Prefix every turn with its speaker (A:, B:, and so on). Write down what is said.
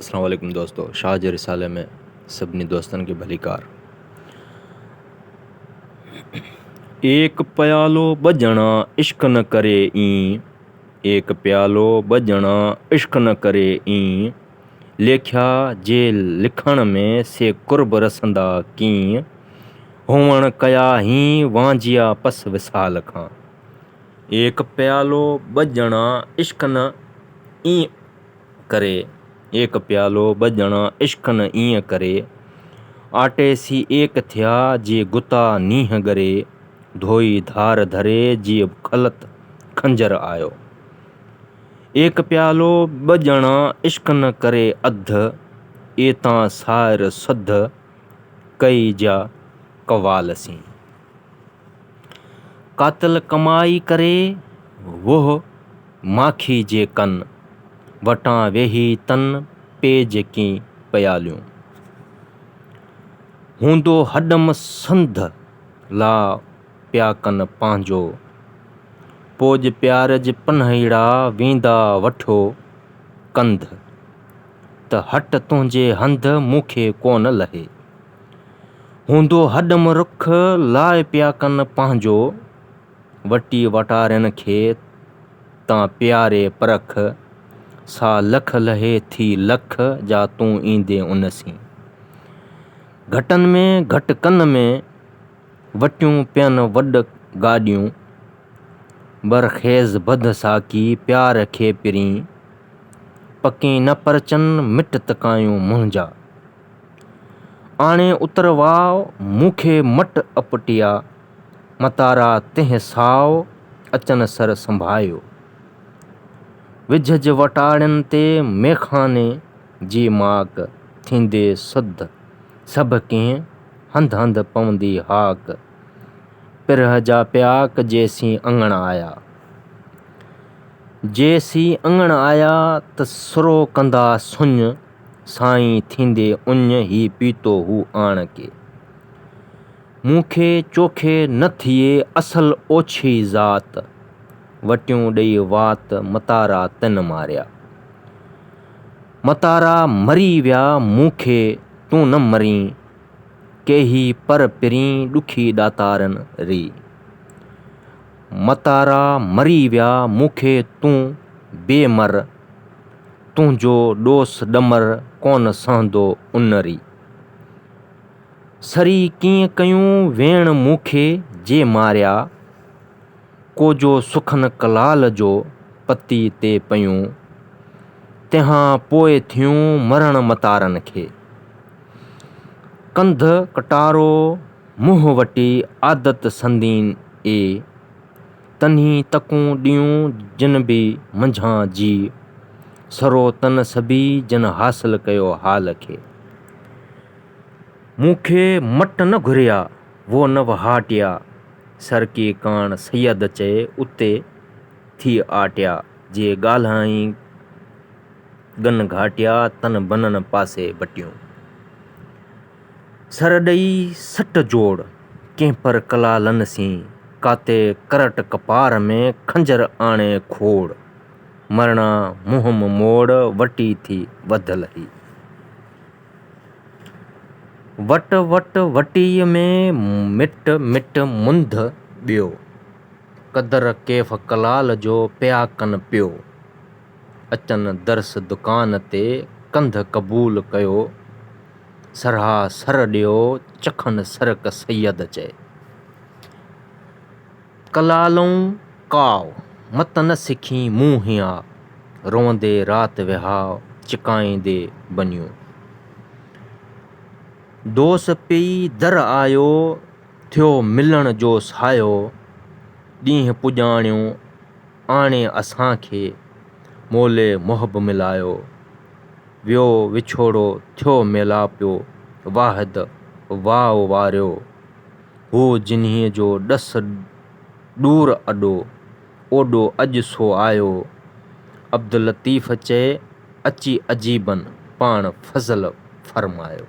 A: अस्सलाम वालेकुम दोस्तों। शाह जे रिसाले में सभिनी दोस्तन की भलीकार। एक प्यालो बजना इश्क न करे ई, एक प्यालो बजना इश्क न करे ई, लेख्या जे लिखण में से कुर्ब रसंदा कीं, हुवण कया ही वांजिया पस विसाल खां। एक प्यालो बजना इश्क न ई करे, एक प्यालो बजना इश्क न ईअं करे, आटे सी एक थिया जे गुता नीह गरे, धोई धार धरे जीअ खलत खंजर आयो। एक प्यालो बजना इश्क न करे अध, एतां सार सध कई जा कवाल सी। कातिल कमाई करे वोह माखी जे कन, वटां वेही तन पेज की पयालियूं। हूंदो हडम संध ला प्या कन पंहिंजो, पोज प्यारज पन्हईड़ा वेंदा वठो कंध, त हट तुंहिंजे हंध मूंखे कोन लहे। हूंदो हडम रुख लाइ प्या कन पंहिंजो, वटी वटारनि खे तां प्यारे परख, सा लख लहे थी लख जा तूं ईंदे उन सी। घटनि में घटि कन में वटियूं पियनि वॾ गाॾियूं, बरखेज़ बध साकी प्यार खे पिरीं, पकी न परचनि मिट तकायूं मुंहिंजा। आणे उतरवाव मूंखे मट अपटिया, मतारा तिंहिं साव अचन सर संभायो। विझज वटाड़नि ते मेखाने जी माक, थींदे सुध सभ कंहिं हंध हंध पवंदी हाक। पिरह जा प्याक जेसी अंगण आया, जेसी अंगण आया त सुरो कंदा सुञ, साईं थींदे उञ ही पीतो हू आण के। मूंखे चोखे न थिए असल ओछी ज़ात, वटियूं ॾेई वात मतारा तिन मारिया। मतारा मरी विया मूंखे तूं न मरीं, केही पर पिरीं ॾुखी ॾातारनि री। मतारा मरी विया मूंखे तूं बेमर, तुंहिंजो ॾोस ॾमर कोन सहंदो उनरी। सरी कीअं कयूं वेण मूंखे जे मारिया, कोजो सुखन कलाल जो पती ते पयूं, तंहिं पोइ थियूं मरण मतारनि खे। कंध कटारो मुंहुं वटी आदत संदीन ए, तन्ही तकूं ॾियूं जिन बि मंझां जी, सरो तन सभी जिन हासिल कयो हाल खे। मूंखे मट न घुरिया वो न वहाटिया, सर की कान सैयद चए उते थी आटिया, जे ॻाल्हाई गन घाटिया तन बनन पासे बटियूं। सर ॾेई सट जोड़ कंहिं पर कलालन सी, काते करट कपार में खंजर आणे खोड़, मरणा मुंहं मोड़ वटी थी वध लही। वट वट वटीअ में मिट मिट मुंध ॿियो, कदर केफ़ कलाल जो पिया कन पियो। अचन दर्स दुकान ते कंध क़बूल कयो, सरहा सर ॾियो चखन सरक सैयद चए। कलालऊं काव मत न सिखी मूं हियां, रोंदे रात विहाव चिकाईंदे बनियूं। दोस पई दर आयो थियो मिलण जो सायो, ॾींहं पुॼाणियो आणे असांखे मोले मुहब मिलायो। वियो विछोड़ो थियो मेलापियो वाहिद वाव वारियो, हू जिन्हीअ जो ॾस ॾूर अॾो, ओॾो अॼु सो आयो। अब्दुल लतीफ़ चए अची अजीबन पाण फज़ल फरमायो।